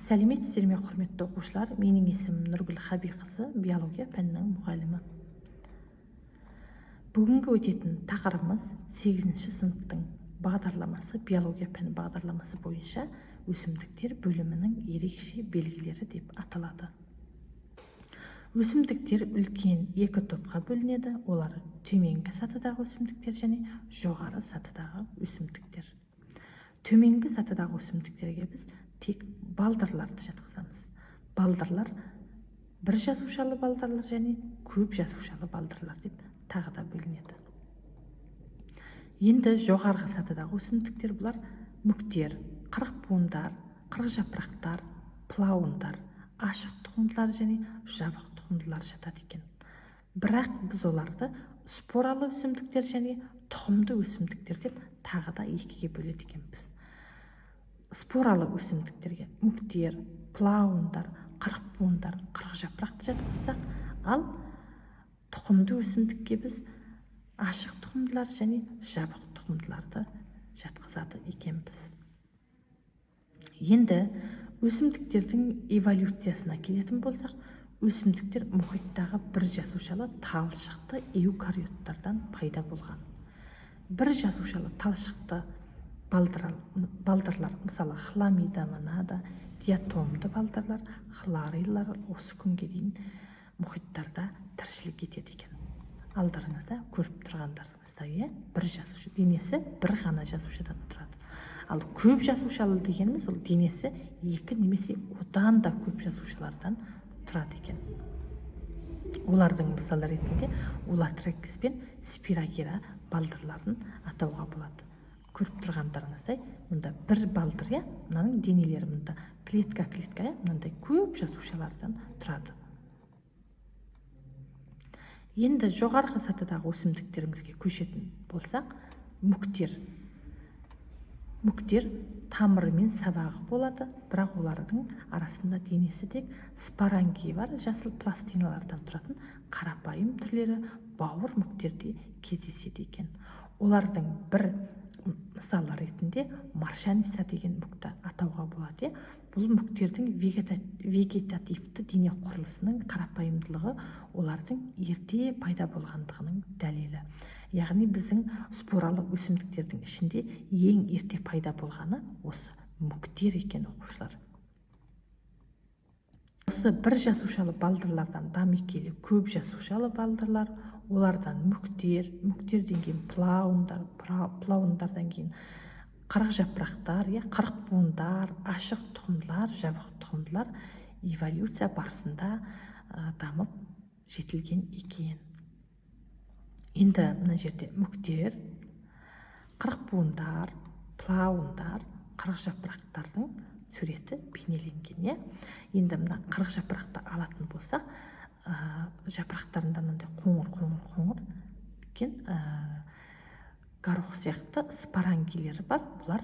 Сәлеметсіздер ме, құрметті оқушылар? Менің есімім Нұргүл Хабиқызы, биология пәнінің мұғалімі. Бүгінгі өтетін тақырыбымыз 8-ші сыныптың бағдарламасы, биология пәні бағдарламасы бойынша өсімдіктер бөлімінің ерекше белгілері деп аталады. Өсімдіктер үлкен екі топқа бөлінеді. Олар төменгі сатыдағы өсімдіктер және жоғары сатыдағы өсімдіктер. Төменгі сатыдағы өсімдіктерге біз тек балдырларды жатқызамыз. Балдырлар бір жасушалы балдырлар және көп жасушалы балдырлар деп тағы да бөлінеді. Енді жоғарғы сатыдағы өсімдіктер бұлар мүктер, қырықбуындар, қырықжапырақтар, плауындар, ашық тұқымдылар және жабық тұқымдылар жатады екен. Бірақ біз оларды споралы өсімдіктер және тұқымды өсімдіктер деп тағы да екіге бөледі екенбіз. Споралы өсімдіктерге мүктер, плауындар, қырықбуындар, қырықжапырақты жатқызсақ, ал тұқымды өсімдікке біз ашық тұқымдылар және жабық тұқымдыларды жатқызады екенбіз. Енді өсімдіктердің эволюциясына келетін болсақ, өсімдіктер мұхиттағы бір жасушалы талшықты эукариоттардан пайда болған. Бір жасушалы талшықты балдырлар, мысалы хламида, монада, диатомды балдырлар, хлориллар осы күнге дейін мұхиттарда тіршілік етеді екен. Алдарыңызда көріп тұрғандарыңызда, бір жасуша, денесі бір ғана жасушадан тұрады. Ал көп жасушалы дегеніміз, ол денесі екі немесе одан да көп жасушалардан тұрады екен. Олардың мысалы ретінде улатрекс пен спирогера балдырларын атауға болады. Көріп тұрғандарыңыздай, мұнда бір балдыр, мынаның денелері мұнда клетка, мынандай көп жасушалардан тұрады. Енді жоғарғы сатыдағы өсімдіктерімізге көшетін болсақ, мүктер тамыры мен сабағы болады, бірақ олардың арасында денесі тек спорангий бар, жасыл пластиналардан тұратын қарапайым түрлері бауыр мүктерде кездеседі екен. Олардың бір мысалы ретінде маршаниса деген мүкті атауға болады. Бұл мүктердің вегетативті дене құрылысының қарапайымдылығы олардың ерте пайда болғандығының дәлелі. Яғни біздің споралы өсімдіктердің ішінде ең ерте пайда болғаны осы мүктер екен, оқушылар. Осы бір жасушалы балдырлардан дами келе көп жасушалы балдырлар, олардан мүктерден кейін плауындардан кейін қырықжапырақтар, қырықбуындар, ашық тұқымдылар, жабық тұқымдылар эволюция барысында дамып жетілген екен. Енді мына жерде мүктер, қырықбуындар, плауындар, қырықжапырақтардың суреті бейнеленген. Енді мына қырықжапырақты алатын болсақ, жапырақтарында мынандай қоңыр екен, горох сияқты спорангилері бар. Бұлар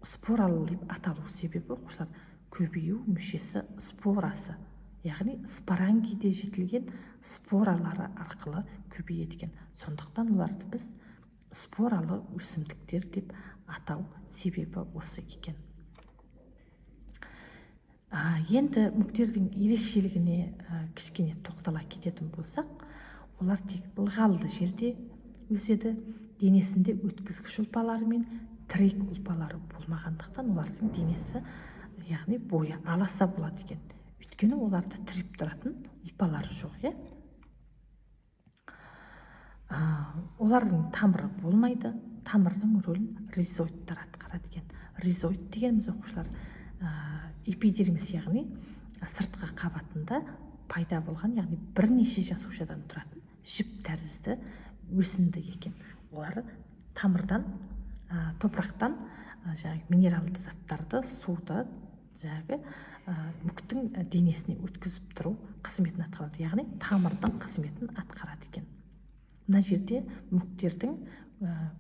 споралы деп аталу себебі, оқушылар, көбею мүшесі спорасы, яғни спорангийде жетілген споралары арқылы көбейеді екен. Сондықтан оларды біз споралы өсімдіктер деп атау себебі осы екен. Енді мүктердің ерекшелігіне кішкене тоқтала кететін болсақ, олар тек ылғалды жерде өседі, денесінде өткізгіш ұлпалары мен тірек ұлпалары болмағандықтан олардың денесі, яғни бойы аласа болады екен. Өйткені оларды тіреп тұратын ұлпалары жоқ. Олардың тамыры болмайды, тамырдың рөлін ризоидтар атқарады екен. Ризоид дегеніміз, оқушылар, эпидермис, яғни сыртқы қабатында пайда болған, яғни бірнеше жасушадан тұратын жіп тәрізді өсімдік екен. Олар тамырдан, топырақтан минералды заттарды, суды мүктің денесіне өткізіп тұру қызметін атқарады, яғни тамырдың қызметін атқарады екен. Мына жерде мүктердің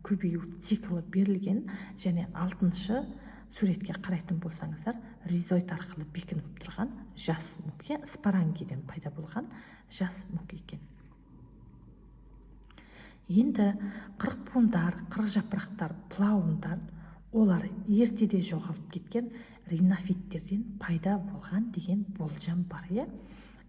көбею циклы берілген, және 6-шы суретке қарайтын болсаңыздар, ризоид арқылы бекініп тұрған жас мүк, спорангийден пайда болған жас мүк екен. Енді қырықбуындар, қырықжапырақтар, плауындар, олар ертеде жоғалып кеткен ринофиттерден пайда болған деген болжам бар.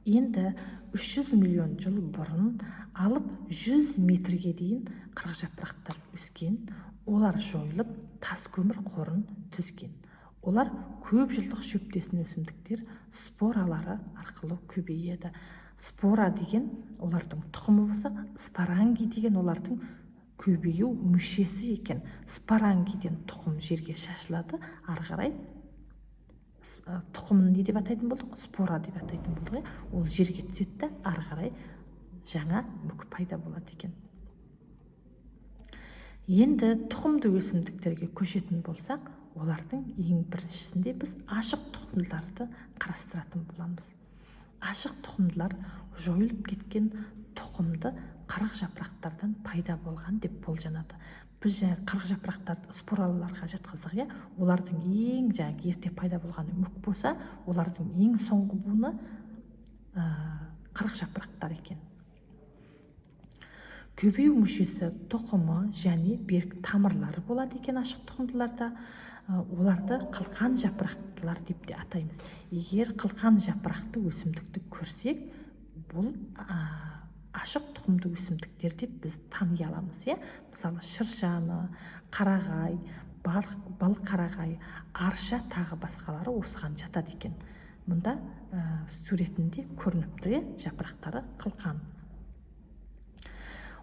Енді 300 миллион жыл бұрын алып 100 метрге дейін қырықжапырақтар өскен, олар жойылып тас көмір қорын түзген. Олар көп жылдық шөптесін өсімдіктер споралары арқылы көбейеді. Спора деген олардың тұқымы болса, споранги деген олардың көбею мүшесі екен. Спорангиден тұқым жерге шашылады, ары қарай тұқымын не деп атайтын болдық? Спора деп атайтын болдық. Ол жерге түседі де, ары қарай жаңа мүк пайда болады екен. Енді тұқымды өсімдіктерге көшетін болсақ, олардың ең біріншісінде біз ашық тұқымдыларды қарастыратын боламыз. Ашық тұқымдылар жойылып кеткен тұқымды қырықжапырақтардан пайда болған деп болжанады. Біз қырықжапырақтарды спораларға жатқыздық. Олардың ең ерте пайда болғаны мүк болса, олардың ең соңғы буыны қырықжапырақтар екен. Көбею мүшесі тұқымы және берік тамырлары болады екен ашық тұқымдыларда. Оларды қылқан жапырақтылар деп те атаймыз. Егер қылқан жапырақты өсімдікті көрсек, бұл ашық тұқымды өсімдіктер деп біз тани аламыз. Мысалы, шыршаны, қарағай, балқарағай, арша тағы басқалары осыған жатады екен. Мұнда суретінде көрініп тұр, жапырақтары қылқан.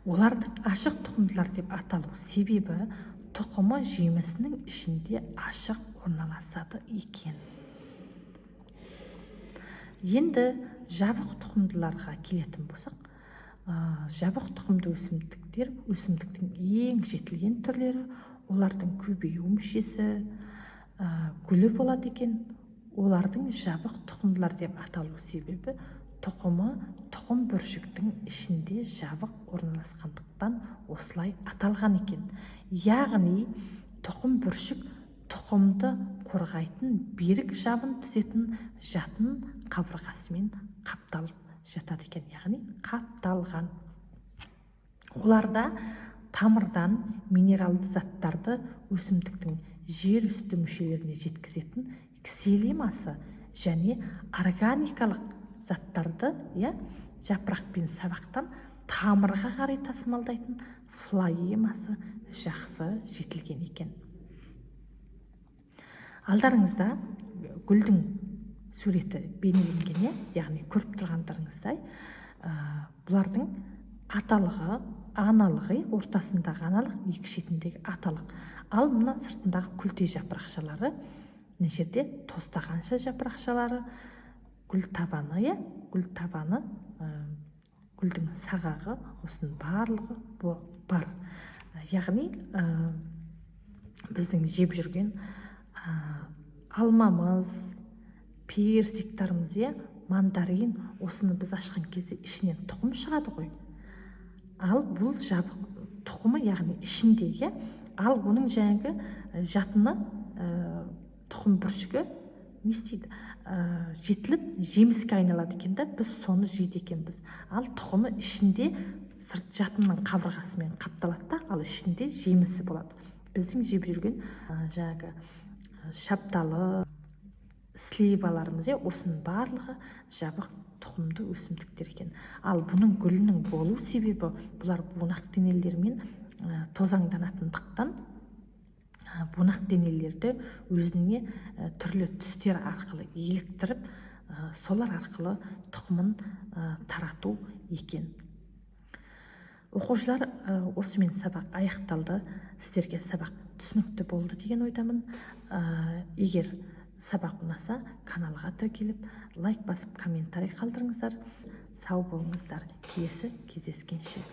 Олардың ашық тұқымдылар деп аталу себебі тұқымы жемісінің ішінде ашық орналасады екен. Енді жабық тұқымдыларға келетін болсақ, жабық тұқымды өсімдіктер өсімдіктің ең жетілген түрлері, олардың көбею мүшесі гүлі болады екен. Олардың жабық тұқымдылар деп аталу себебі тұқымы тұқым бүршіктің ішінде жабық орналасқандықтан осылай аталған екен. Яғни тұқым бүршік тұқымды қорғайтын берік жабын түзетін жатын қабырғасымен қапталып жатады екен. Яғни қапталған. Оларда тамырдан минералды заттарды өсімдіктің жер үсті мүшелеріне жеткізетін ксилемасы және органикалық заттарды жапырақ пен сабақтан тамырға қарай тасымалдайтын флоемасы жақсы жетілген екен. Алдарыңызда гүлдің суреті бейнеленген, яғни көріп тұрғандарыңыздай, бұлардың аталығы, аналығы, ортасындағы аналық, екі шетіндегі аталық. Ал мына сыртындағы күлте жапырақшалары, мына жерде тостағанша жапырақшалары, гүл табаны, гүлдің сағағы, осының барлығы бар. Яғни біздің жеп жүрген алмамыз, персиктарымыз, мандарин, осыны біз ашқан кезде ішінен тұқым шығады ғой. Ал бұл жабық тұқымы, яғни ішінде, ал оның жаңағы жатыны тұқым бүршігі не істейді? Жетіліп жеміске айналады екен да, біз соны жейді екенбіз. Ал тұқымы ішінде жатынның қабырғасымен қапталады да, ал ішінде жемісі болады. Біздің жеп жүрген жаңағы шапталы, сливаларымыз, осының барлығы жабық тұқымды өсімдіктер екен. Ал бұның гүлінің болу себебі бұлар бунақ денелермен тозаңданатындықтан бунақ денелерді өзіне түрлі түстер арқылы еліктіріп, солар арқылы тұқымын тарату екен. Оқушылар, осымен сабақ аяқталды. Сіздерге сабақ түсінікті болды деген ойдамын. Егер сабақ ұнаса, каналға тіркеліп, лайк басып, комментарий қалдырыңыздар. Сау болыңыздар. Келесі кездескенше.